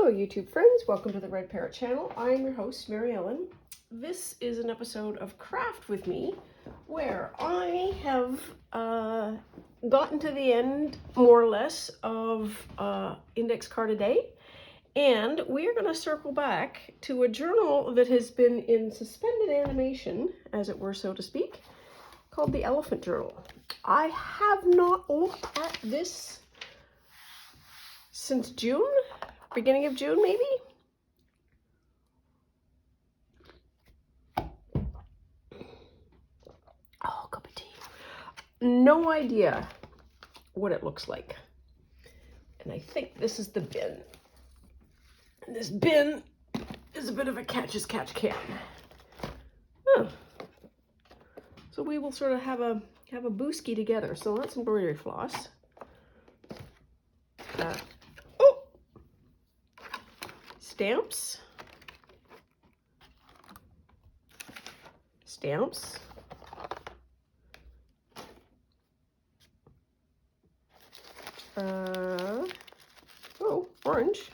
Hello YouTube friends, welcome to the Red Parrot channel. I'm your host, Mary Ellen. This is an episode of Craft with Me where I have gotten to the end, more or less, of Index Card a Day. And we are going to circle back to a journal that has been in suspended animation, as it were, so to speak, called the Elephant Journal. I have not looked at this since June, beginning of June maybe? Oh, cup of tea. No idea what it looks like. And I think this is the bin. And this bin is a bit of a catch as catch can. Oh. So we will sort of have a booski together. So that's embroidery floss. Stamps. Stamps. Oh, orange.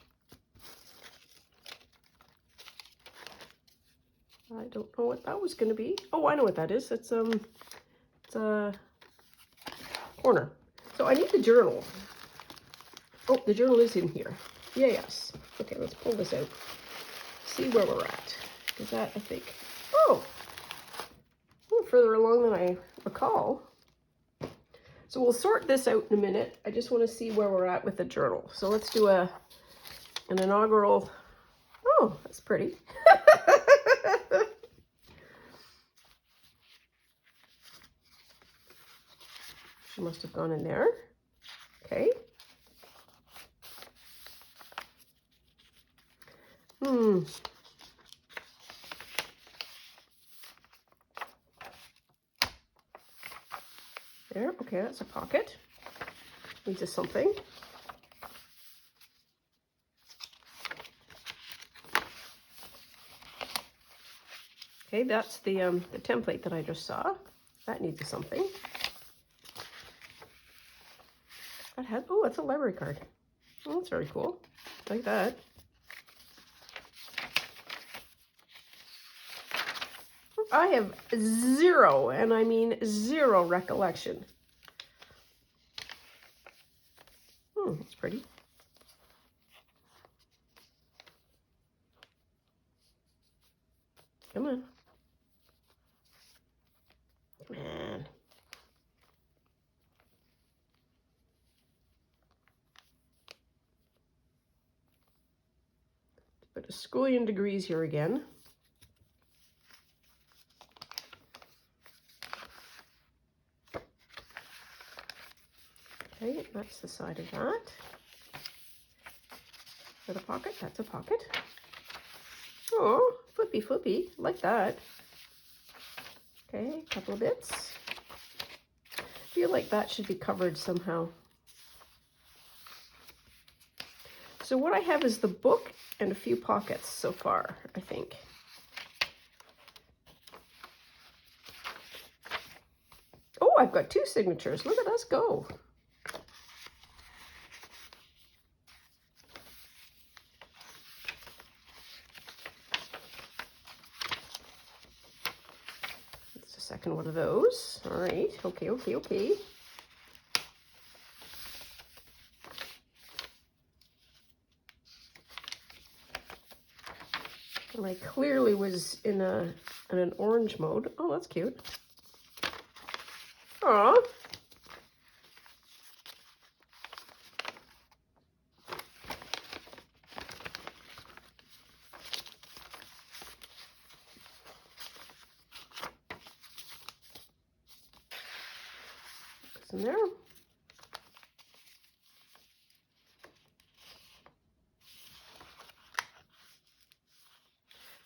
I don't know what that was going to be. Oh, I know what that is. It's a corner. So I need the journal. Oh, the journal is in here. Yeah, yes. Okay, let's pull this out. See where we're at. Is that, I think, oh, a little further along than I recall. So we'll sort this out in a minute. I just want to see where we're at with the journal. So let's do an inaugural. Oh, that's pretty. She must have gone in there. Okay. There, okay, that's a pocket. Needs a something. Okay, that's the template that I just saw. That needs a something. That had, oh, that's a library card. Oh, that's very cool. Like that. I have zero, and I mean zero recollection. That's pretty. Come on. Come on. Bit of schooling degrees here again. Okay, that's the side of that. Is that a pocket? That's a pocket. Oh, flippy flippy, like that. Okay, a couple of bits. I feel like that should be covered somehow. So what I have is the book and a few pockets so far, I think. Oh, I've got two signatures. Look at us go. It's the second one of those. All right. Okay, okay, okay. And I clearly was in an orange mode. Oh, that's cute. Aw. It's in there.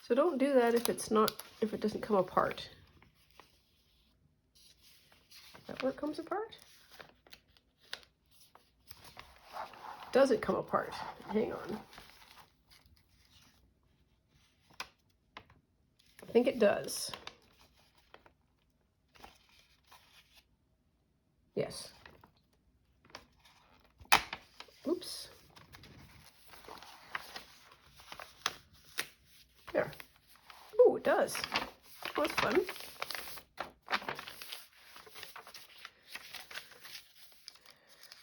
So don't do that if it doesn't come apart. Is that where it comes apart? Does it come apart? Hang on. I think it does. Yes. Oops. it does. Oh, that's fun.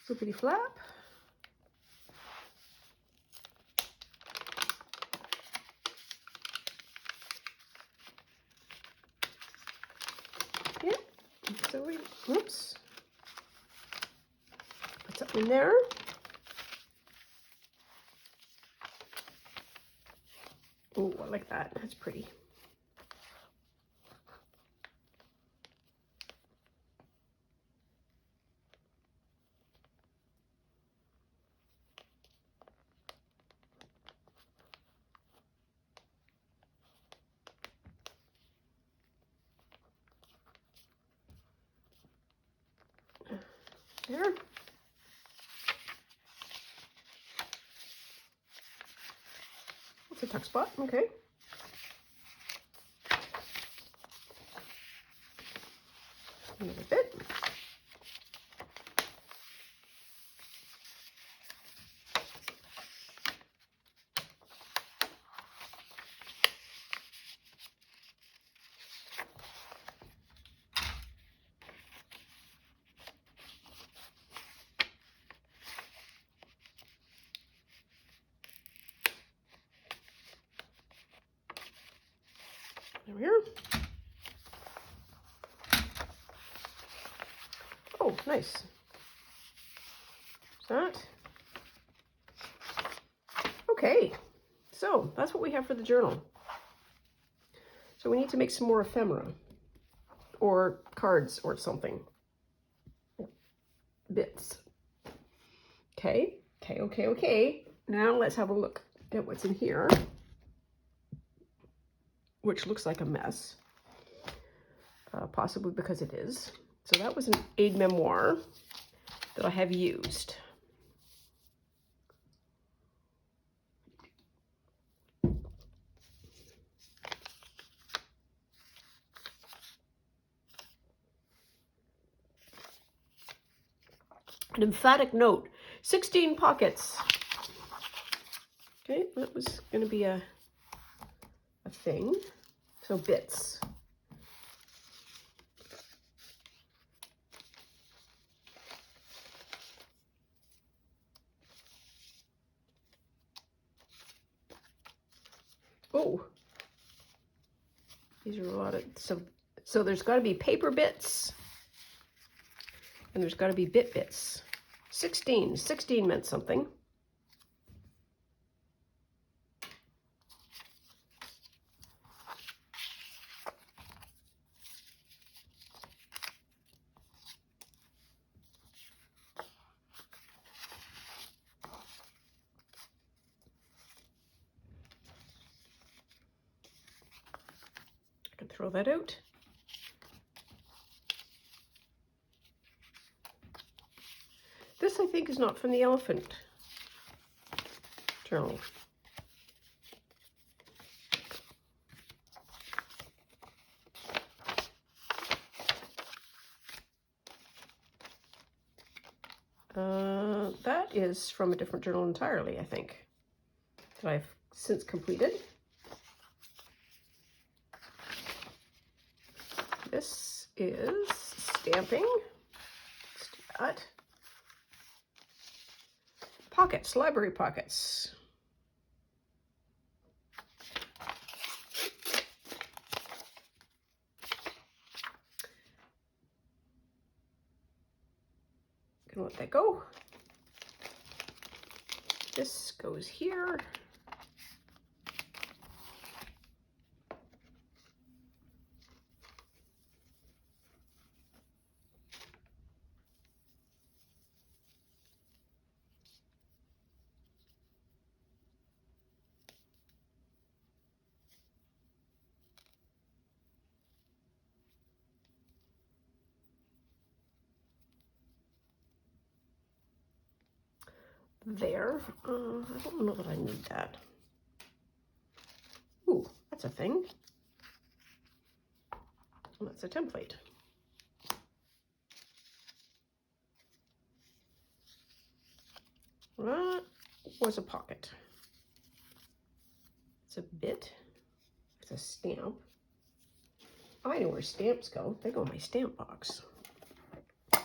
Flippity flap. Yeah. So we, whoops. Put something in there. Oh, I like that. That's pretty. There. That's a tuck spot. Okay. Another bit. There we are. Oh, nice. That. Okay, so that's what we have for the journal. So we need to make some more ephemera or cards or something. Bits. Okay, okay. Now let's have a look at what's in here, which looks like a mess, possibly because it is. So that was an aid memoir that I have used. An emphatic note, 16 pockets. Okay, that was going to be a thing. So bits. Oh, these are a lot of, so there's got to be paper bits and there's got to be bits. 16 meant something. Throw that out. This, I think, is not from the elephant journal. That is from a different journal entirely, I think, that I've since completed. This is stamping. Let's do that. Pockets, library pockets. Gonna let that go. This goes here. There. I don't know that I need that. Ooh, that's a thing. Well, that's a template. That was a pocket. It's a bit. It's a stamp. I know where stamps go. They go in my stamp box. Look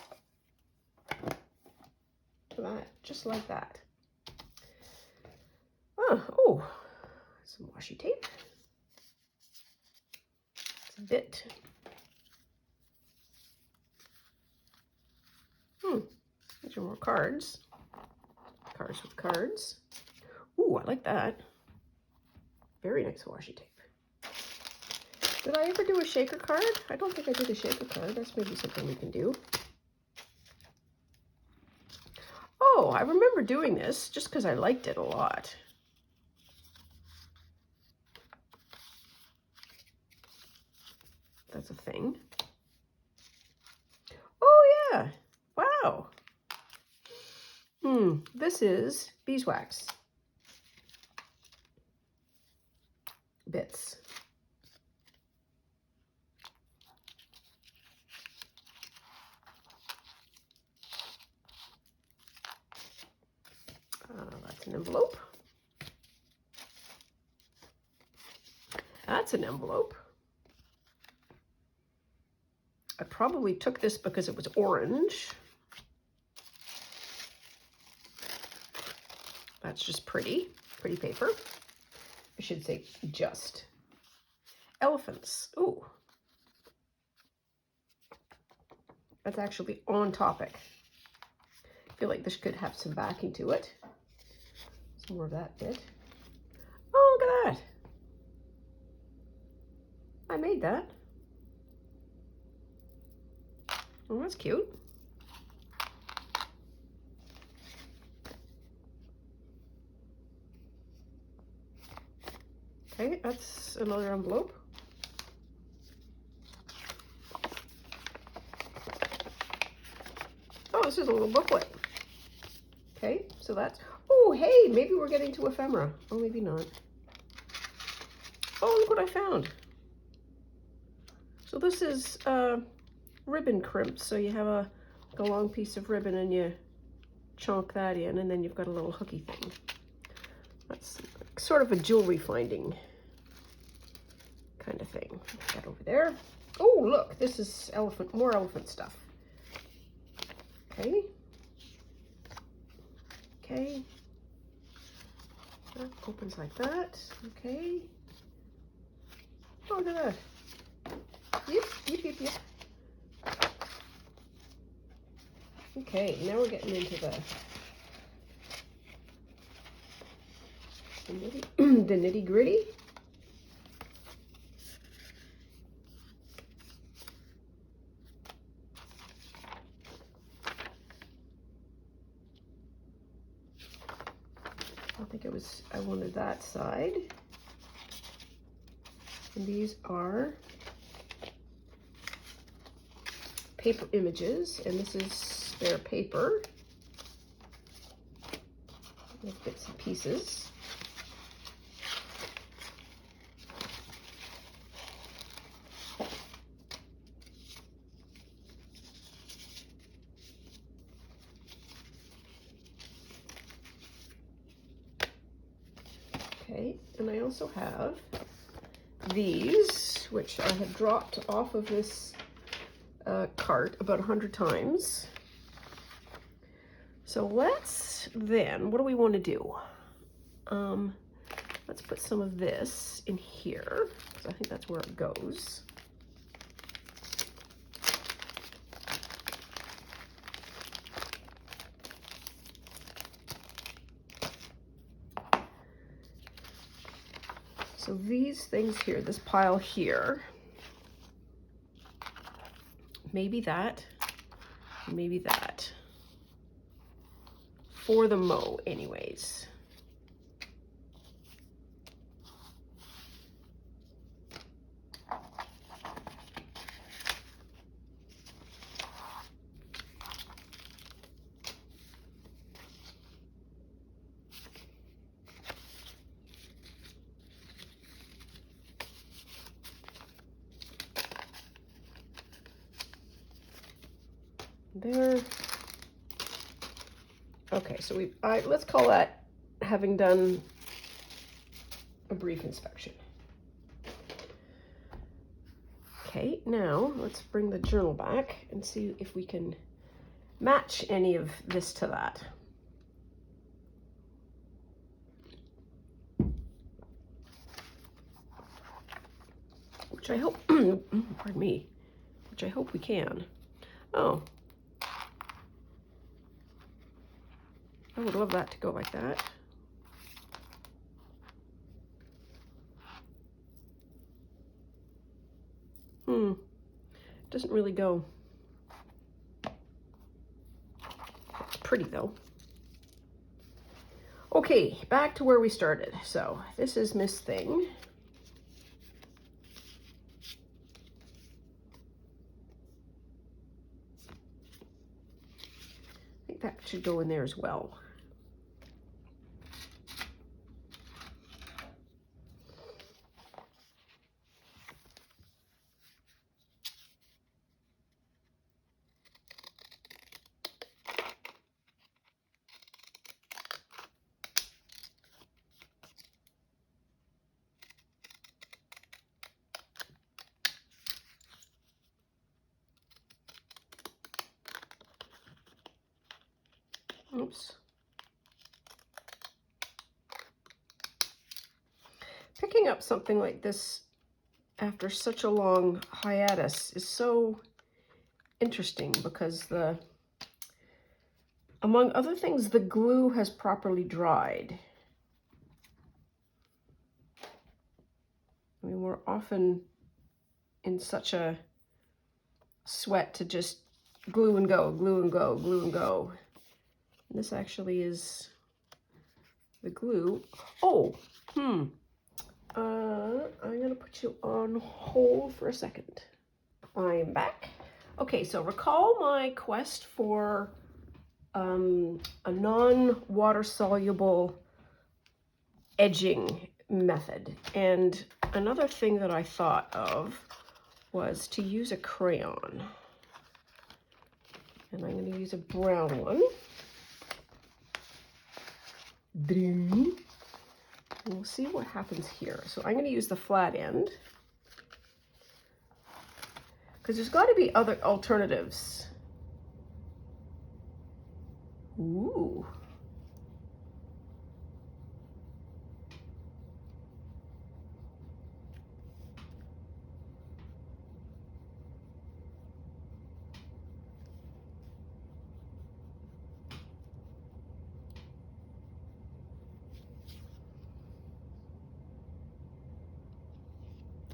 at that, just like that. Oh, some washi tape. It's a bit. These are more cards. Cards with cards. Ooh, I like that. Very nice washi tape. Did I ever do a shaker card? I don't think I did a shaker card. That's maybe something we can do. Oh, I remember doing this just because I liked it a lot. That's a thing. Oh yeah, wow. This is beeswax bits. That's an envelope. That's an envelope. I probably took this because it was orange. That's just pretty paper. I should say just. Elephants. Ooh. That's actually on topic. I feel like this could have some backing to it. Some more of that bit. Oh, look at that. I made that. Oh, that's cute. Okay, that's another envelope. Oh, this is a little booklet. Okay, so that's, oh, hey, maybe we're getting to ephemera. Oh, maybe not. Oh, look what I found. So this is ribbon crimp. So you have a long piece of ribbon and you chunk that in, and then you've got a little hooky thing. That's sort of a jewelry finding kind of thing. Put that over there. Oh, look, this is more elephant stuff. Okay. Okay. That opens like that. Okay. Oh, look at that. Yep, yep, yep, yep. Okay, now we're getting into the nitty gritty. I think I wanted that side. And these are paper images, and this is their paper. With bits and pieces. Okay, and I also have these, which I have dropped off of this cart about 100 times. So let's then, what do we want to do? Let's put some of this in here, because I think that's where it goes. So these things here, this pile here, maybe that, maybe that. For the mo, anyways. There. Okay, so let's call that having done a brief inspection. Okay, now let's bring the journal back and see if we can match any of this to that. Which I hope, pardon me, which I hope we can. Oh, I would love that to go like that. Doesn't really go. It's pretty though. Okay, back to where we started. So this is Miss Thing. I think that should go in there as well. Oops. Picking up something like this after such a long hiatus is so interesting because among other things, the glue has properly dried. I mean, we're often in such a sweat to just glue and go, glue and go, glue and go. And this actually is the glue. Oh, I'm gonna put you on hold for a second. I'm back. Okay, so recall my quest for a non-water soluble edging method. And another thing that I thought of was to use a crayon. And I'm going to use a brown one. And we'll see what happens here. So I'm going to use the flat end, because there's got to be other alternatives. Ooh.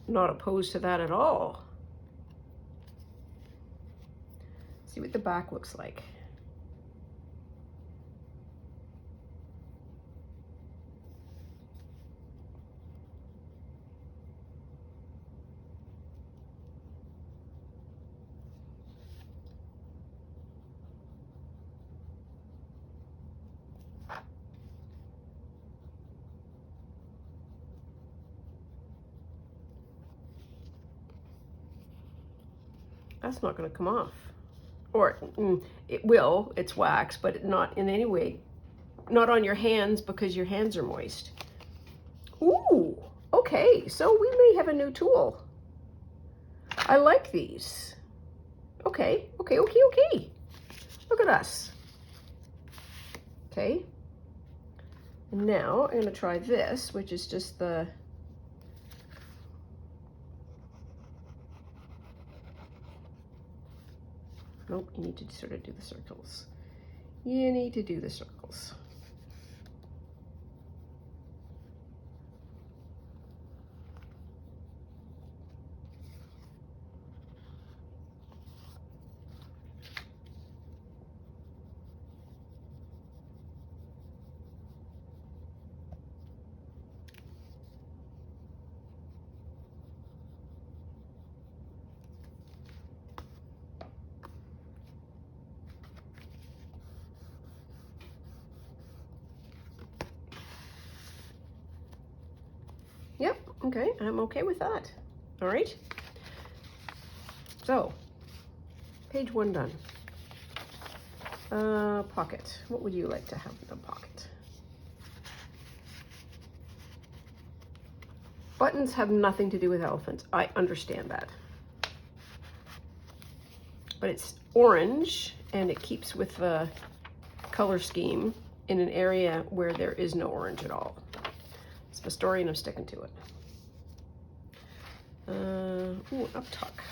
Not opposed to that at all. See what the back looks like. That's not going to come off. Or it will, it's wax, but not in any way, not on your hands because your hands are moist. Ooh, okay, so we may have a new tool. I like these. Okay. Look at us. Okay. And now I'm going to try this, which is just the nope, you need to sort of do the circles. You need to do the circles. Yep, okay, I'm okay with that. All right. So, page 1 done. Pocket. What would you like to have in the pocket? Buttons have nothing to do with elephants. I understand that. but it's orange and it keeps with the color scheme in an area where there is no orange at all. It's my story and I'm sticking to it. Ooh, up tuck.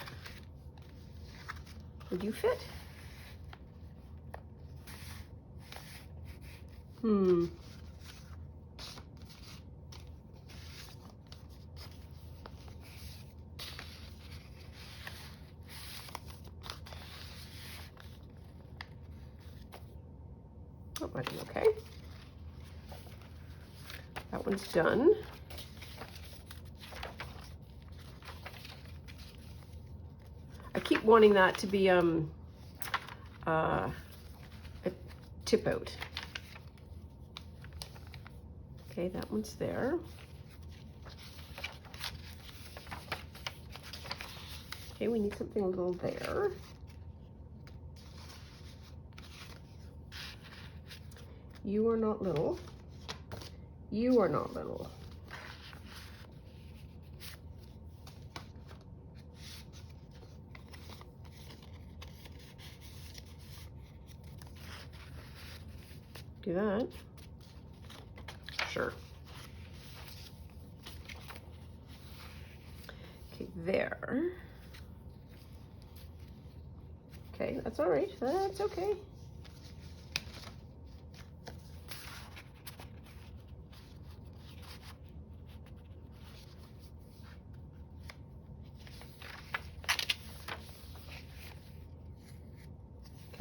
Would you fit? That might be okay. That one's done. I keep wanting that to be a tip out. Okay, that one's there. Okay, we need something a little there. You are not little. You are not little. Do that. Sure. Okay, there. Okay, that's all right. That's okay.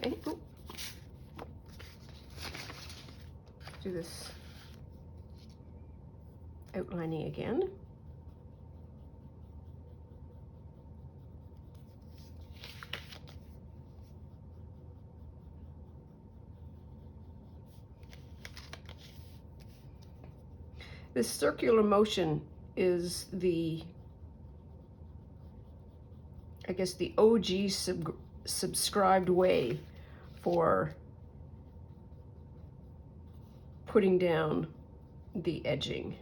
Okay. Ooh. Do this outlining again. This circular motion is the, I guess, the OG subscribed way for putting down the edging.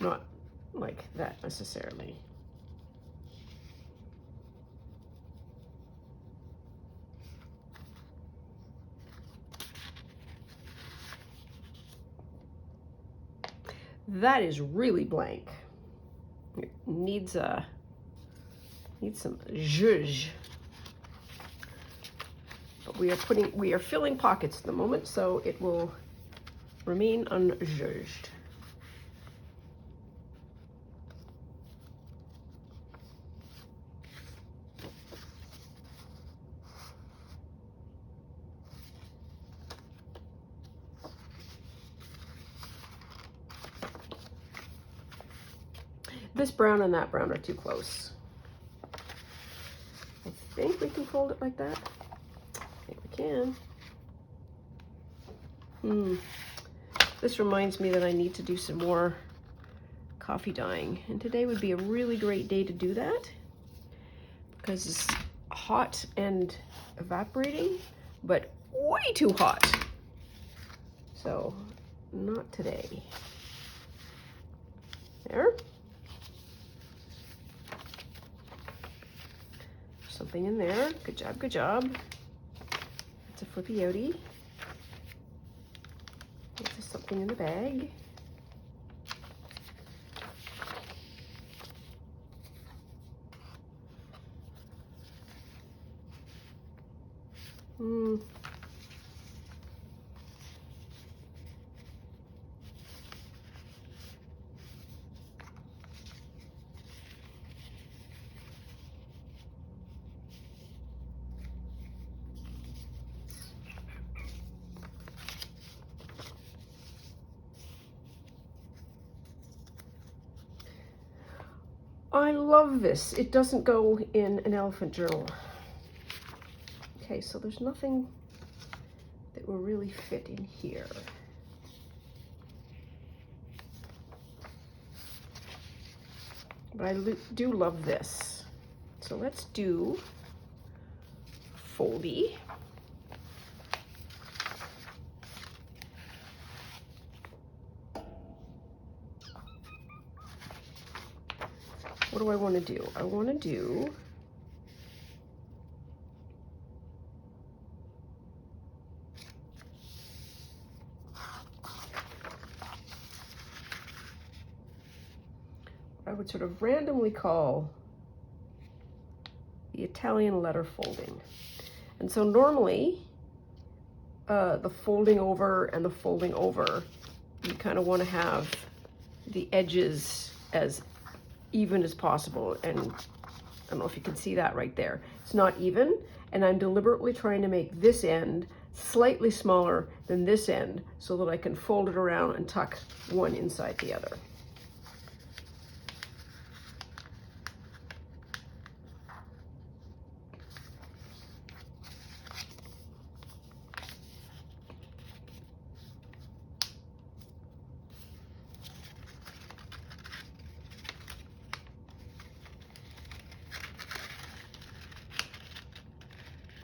Not like that necessarily. That is really blank. It needs some zhuzh. But we are filling pockets at the moment, so it will remain unzhuzhed. This brown and that brown are too close. I think we can fold it like that. I think we can. This reminds me that I need to do some more coffee dyeing. And today would be a really great day to do that because it's hot and evaporating, but way too hot. So, not today. There. Something in there. Good job, good job. It's a flippy outie. This is something in the bag. I love this. It doesn't go in an elephant journal. Okay, so there's nothing that will really fit in here. But I do love this. So let's do foldy. what do I want to do? I want to do I would sort of randomly call the Italian letter folding. And so normally the folding over and the folding over, you kind of want to have the edges as even as possible. And I don't know if you can see that right there. It's not even, and I'm deliberately trying to make this end slightly smaller than this end so that I can fold it around and tuck one inside the other.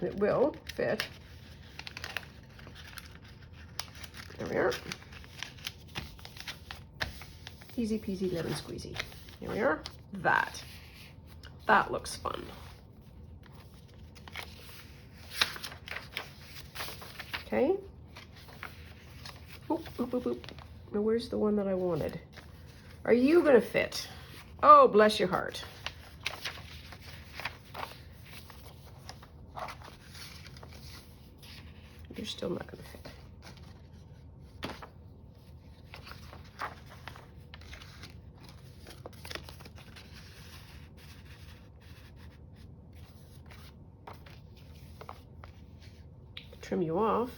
It will fit. There we are. Easy peasy lemon squeezy. Here we are. That looks fun. Okay. Oop, oop, oop, oop. Now where's the one that I wanted? Are you gonna fit? Oh, bless your heart. You're still not gonna fit. Trim you off.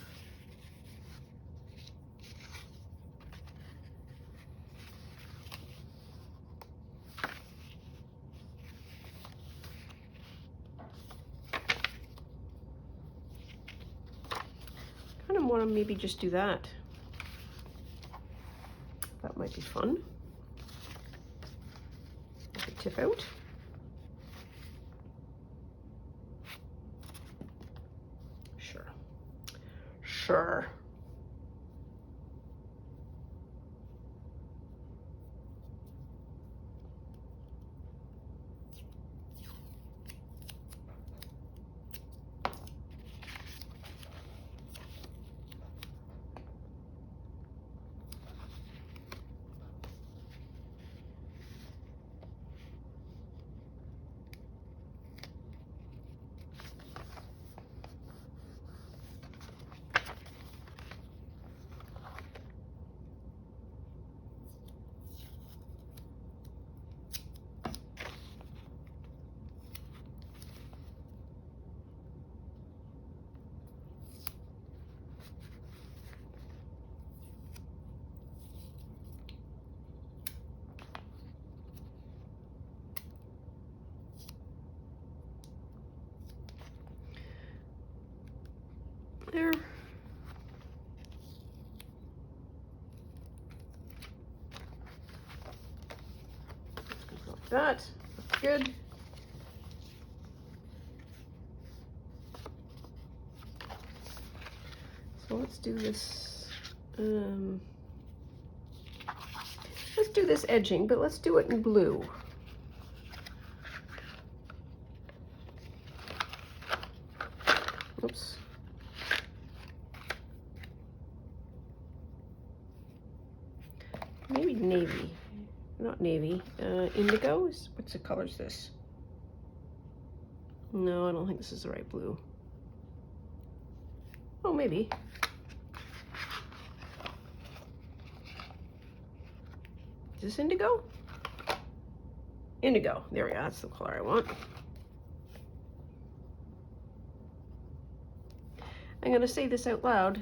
Kind of want to maybe just do that. That might be fun. Tip out. Sure. There. Like that. That's good. So let's do this. Let's do this edging, but let's do it in blue. Oops. Maybe navy, not navy, indigo. What's the color is this? No, I don't think this is the right blue. Oh, maybe. Is this indigo? Indigo, there we go, that's the color I want. I'm gonna say this out loud.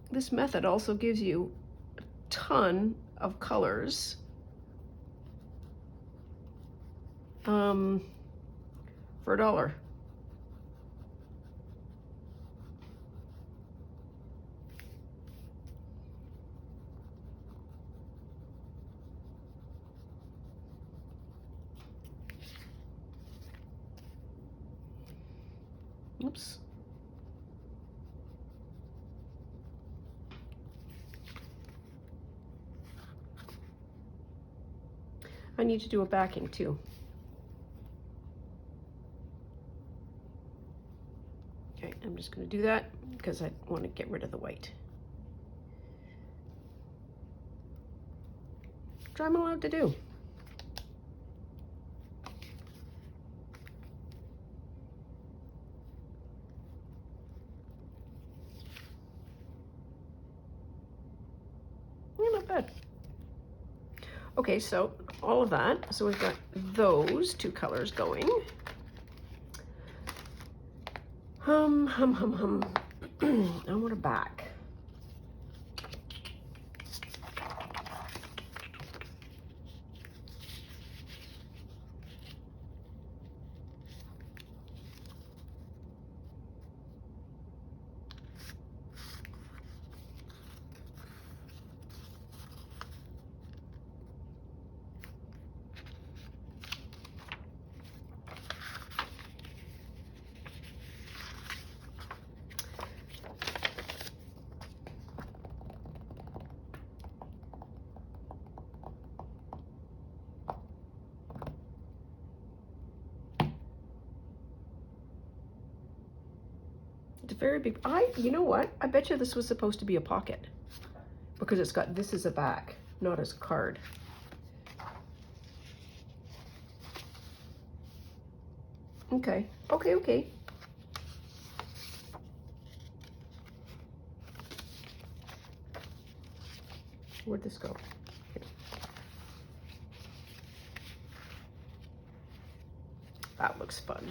This method also gives you a ton of colors for $1. Oops. I need to do a backing too. Okay, I'm just going to do that because I want to get rid of the white. Which I'm allowed to do. Yeah, not bad. Okay, so all of that. So we've got those two colors going. I want a back. It's a very big, you know what? I bet you this was supposed to be a pocket because it's got this as a back, not as a card. Okay, okay. Where'd this go? Here. That looks fun.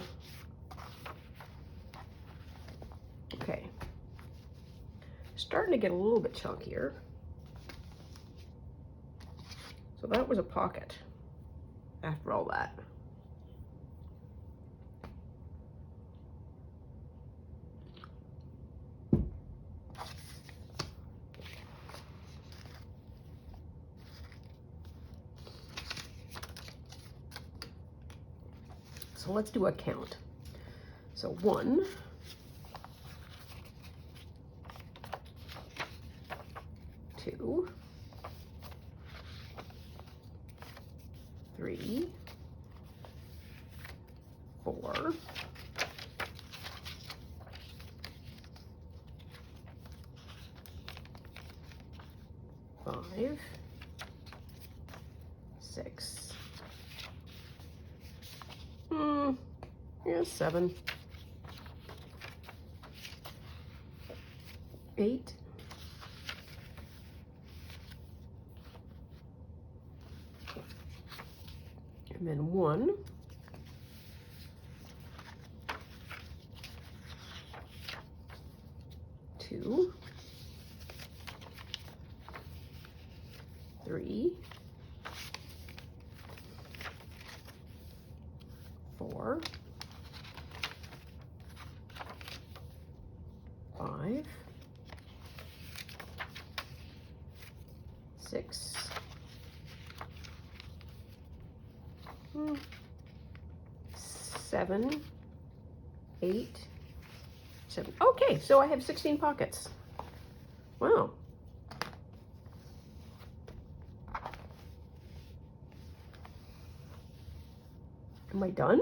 Okay. Starting to get a little bit chunkier. So that was a pocket after all that. So let's do a count. So 1, 2, 3, 4, 5, 6. Yeah, 7, 8, 1, 2, 3, 4, 5, 6, 7, 8, 7. Okay, so I have 16 pockets. Wow. Am I done?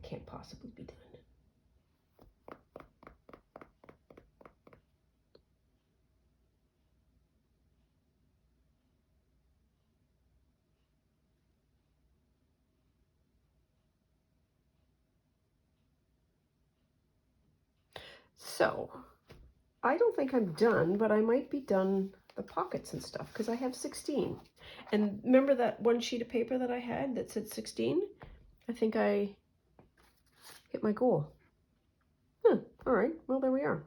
Can't possibly be done. So, I don't think I'm done, but I might be done the pockets and stuff because I have 16. And remember that one sheet of paper that I had that said 16? I think I hit my goal. All right, well, there we are.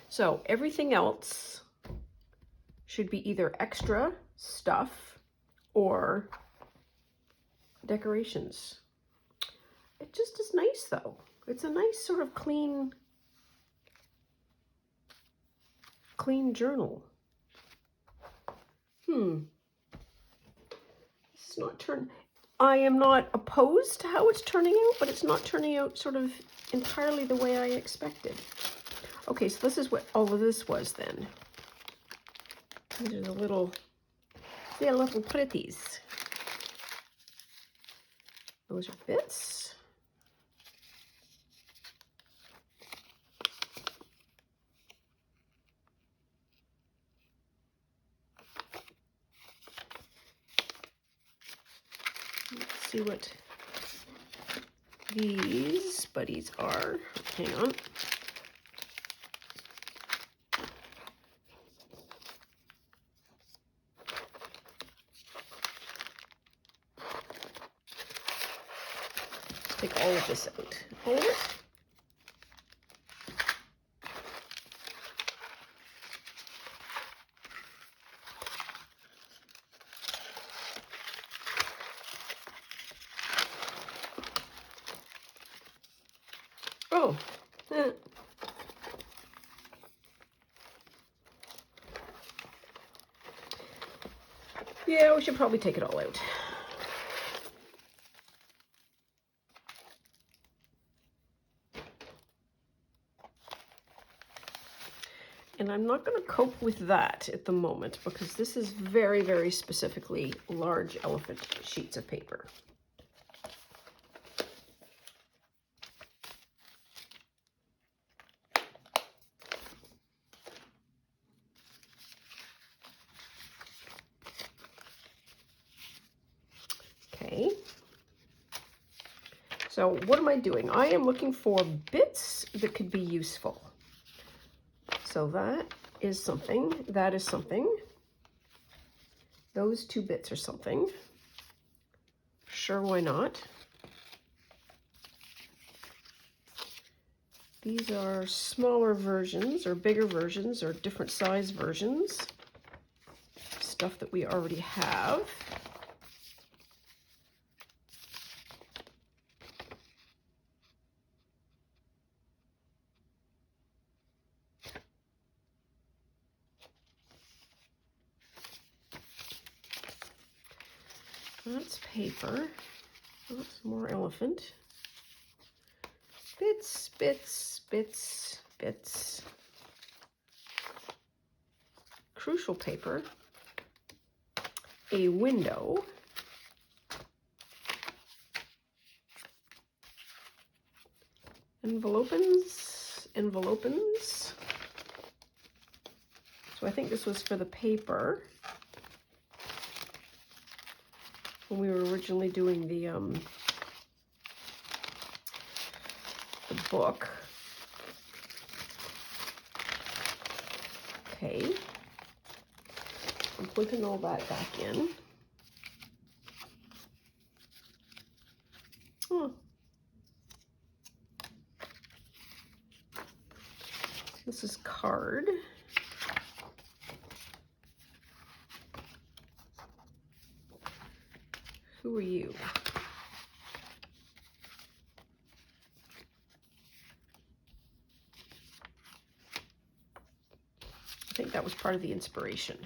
So everything else should be either extra stuff or decorations. It just is nice though. It's a nice sort of clean journal. It's not turn. I am not opposed to how it's turning out, but it's not turning out sort of entirely the way I expected. Okay, so this is what all of this was then. These are the little, they're little pretties. Those are bits. Let's see what these buddies are. Hang on. Take all of this out. All of it. Oh. Yeah, we should probably take it all out. And I'm not going to cope with that at the moment because this is very, very specifically large elephant sheets of paper. Okay. So what am I doing? I am looking for bits that could be useful. So that is something, that is something. Those two bits are something. Sure, why not? These are smaller versions or bigger versions or different size versions. Stuff that we already have. That's paper. That's more elephant. Bits, bits, bits, bits. Crucial paper. A window. Envelopins, envelopins. So I think this was for the paper. When we were originally doing the book. Okay. I'm putting all that back in. Oh. This is card. Who are you? I think that was part of the inspiration.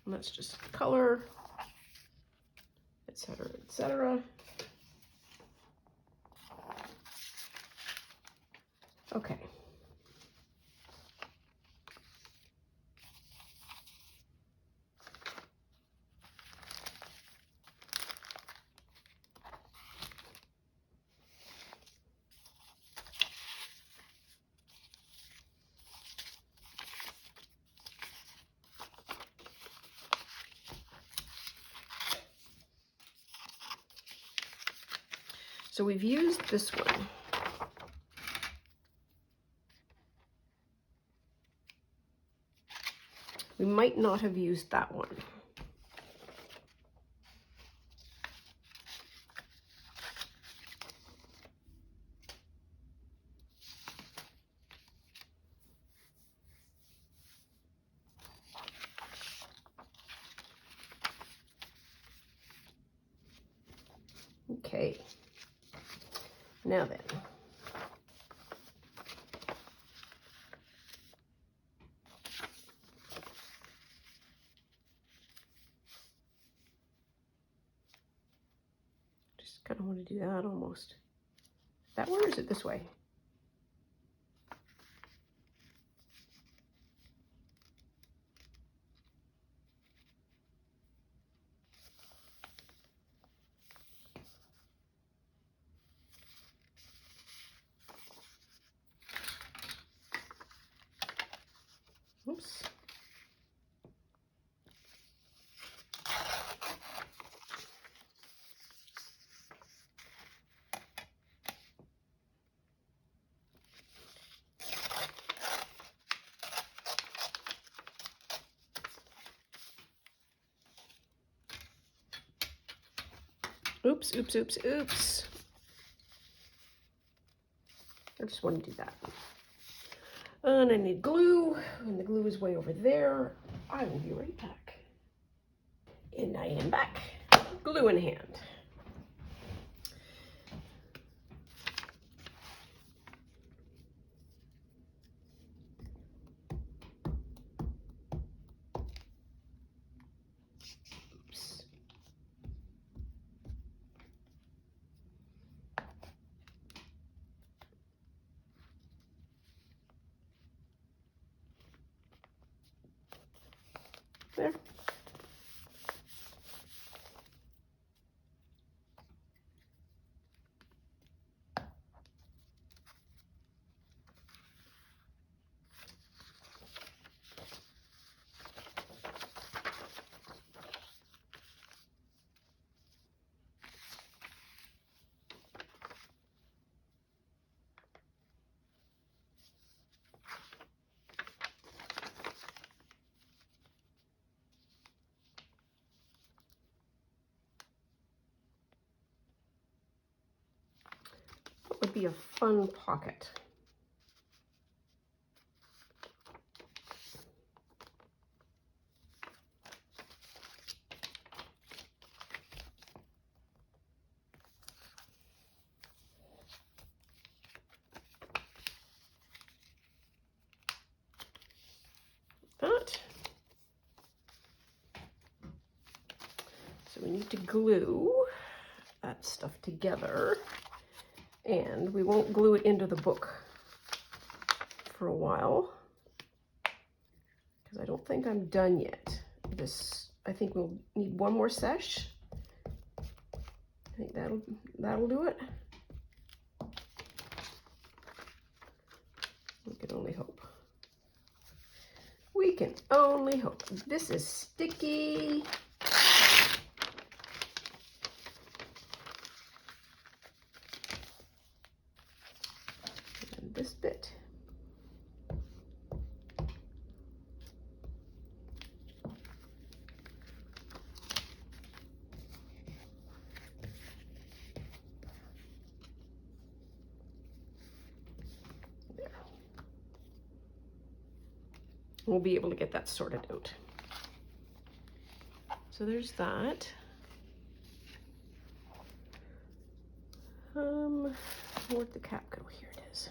And that's just color, etc., etc. Okay. So we've used this one. We might not have used that one. Okay. Now then. Just kind of want almost. That way, or is it this way? Oops. Oops, oops, oops, oops. I just want to do that. And I need glue, and the glue is way over there. I will be right back. And I am back. Glue in hand. Oops. There. What would be a fun pocket? That. So we need to glue that stuff together, and we won't glue it into the book for a while because I don't think I'm done yet. I think we'll need one more sesh. I think that'll do it. We can only hope. We can only hope. This is sticky. And this bit. We'll be able to get that sorted out. So there's that. Where'd the cap go? Here it is.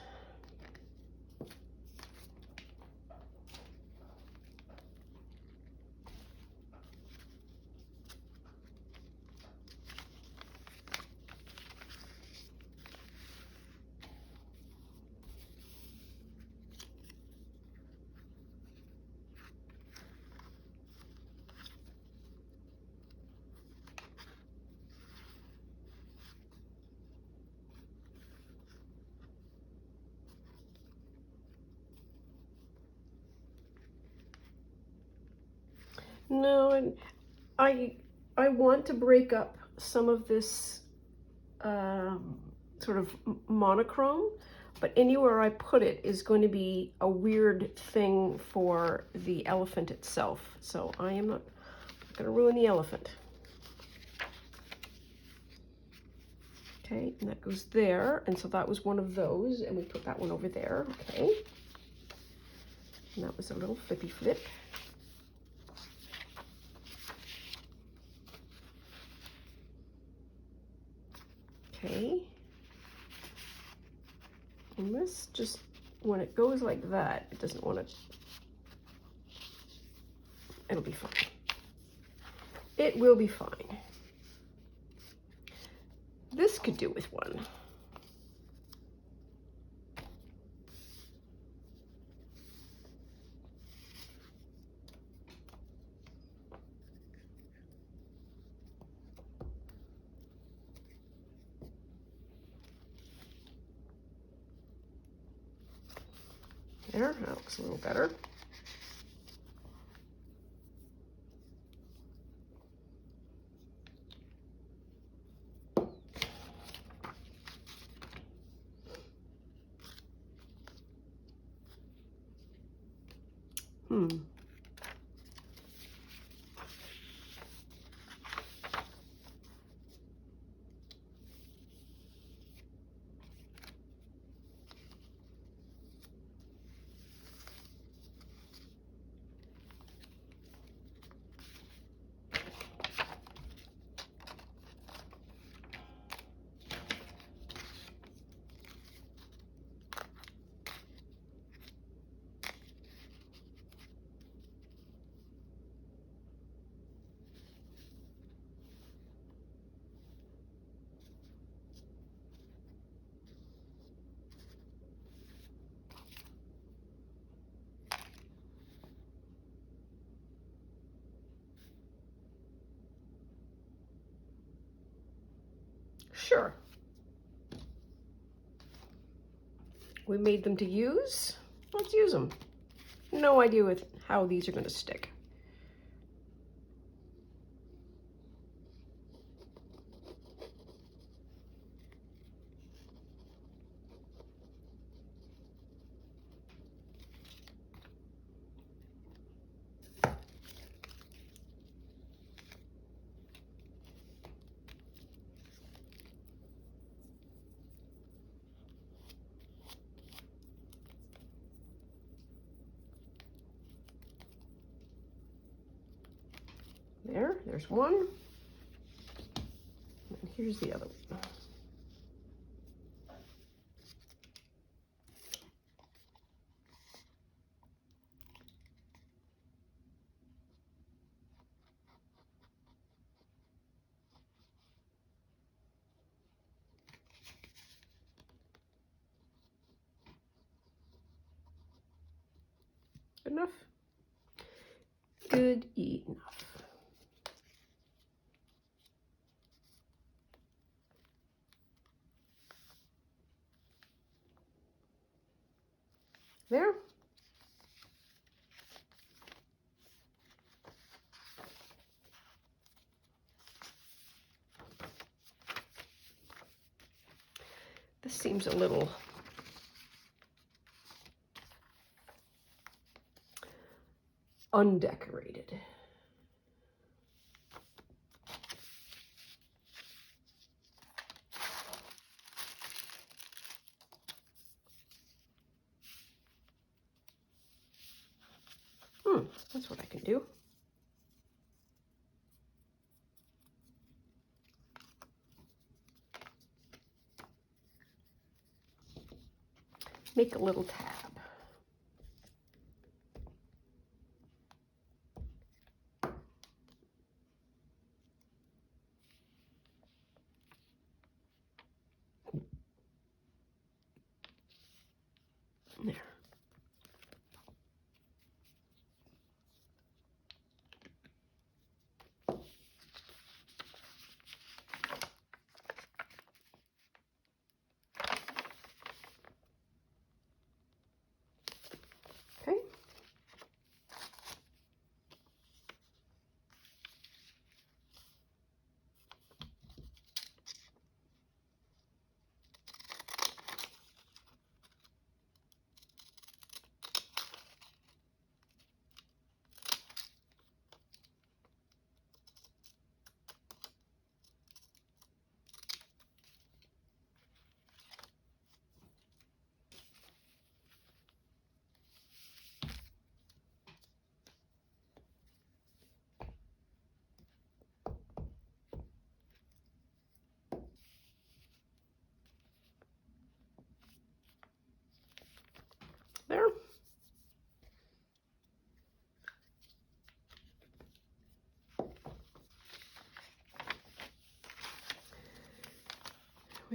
No, and I want to break up some of this sort of monochrome, but anywhere I put it is going to be a weird thing for the elephant itself. So I am not going to ruin the elephant. Okay, and that goes there, and so that was one of those, and we put that one over there. Okay, and that was a little flippy flip. Okay, and this just, when it goes like that, it doesn't want to, it'll be fine. It will be fine. this could do with one. There, that looks a little better. Sure. We made them to use. Let's use them. No idea with how these are going to stick. There's one. And here's the other one. Good enough? Good enough. There. This seems a little undecorated. That's what I can do. Make a little tab. There. Okay.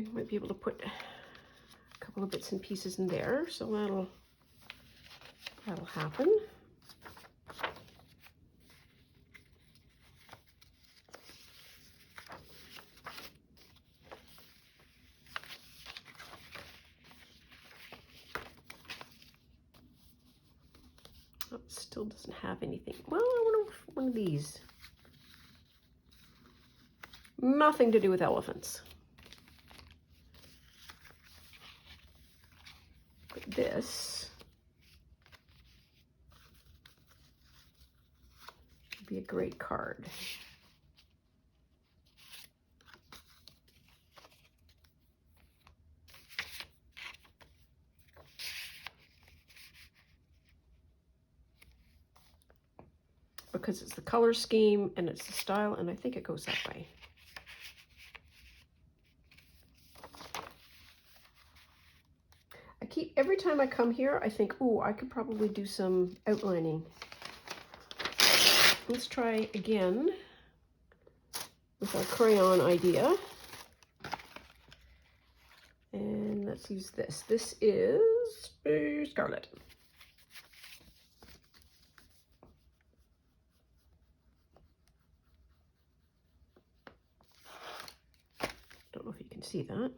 I might be able to put a couple of bits and pieces in there, so that'll happen. Oh, it still doesn't have anything. Well, I wonder if one of these. Nothing to do with elephants. But this would be a great card. Because it's the color scheme and it's the style, and I think it goes that way. Every time I come here, I think, oh, I could probably do some outlining. Let's try again with our crayon idea. And let's use this. This is Scarlet. Don't know if you can see that.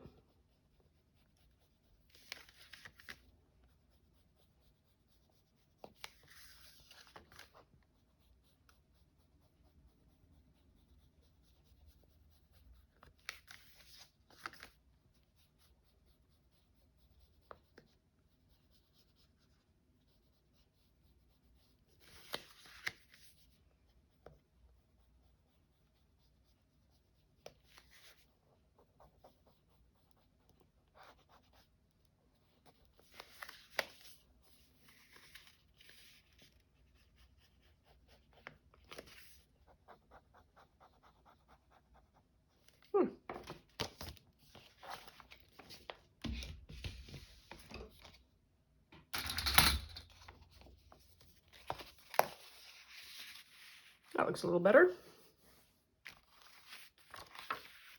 That looks a little better.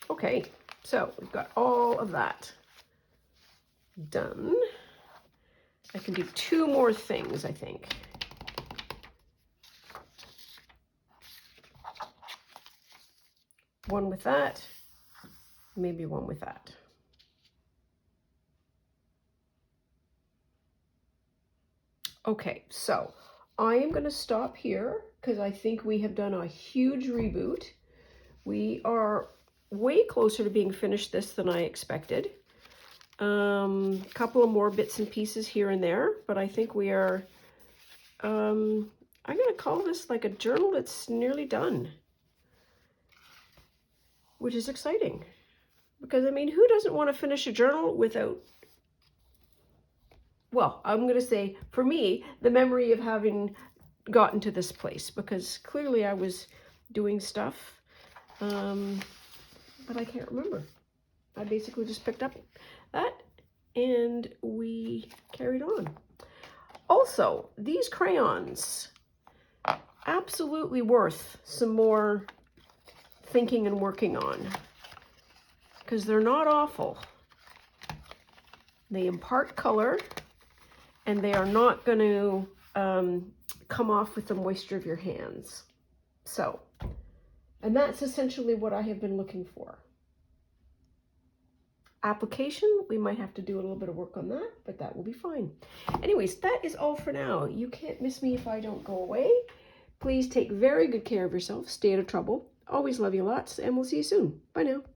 Okay, so we've got all of that done. I can do two more things, I think. One with that, maybe one with that. Okay, so I am going to stop here because I think we have done a huge reboot. We are way closer to being finished this than I expected. Couple of more bits and pieces here and there, but I think we are, I'm going to call this like a journal that's nearly done, which is exciting because, I mean, who doesn't want to finish a journal without, well, I'm going to say, for me, the memory of having gotten to this place, because clearly I was doing stuff, but I can't remember. I basically just picked up that and we carried on. Also, these crayons, absolutely worth some more thinking and working on, because they're not awful. They impart color, and they are not going to come off with the moisture of your hands. So, and that's essentially what I have been looking for. Application, we might have to do a little bit of work on that, but that will be fine. Anyways, that is all for now. You can't miss me if I don't go away. Please take very good care of yourself. Stay out of trouble. Always love you lots, and we'll see you soon. Bye now.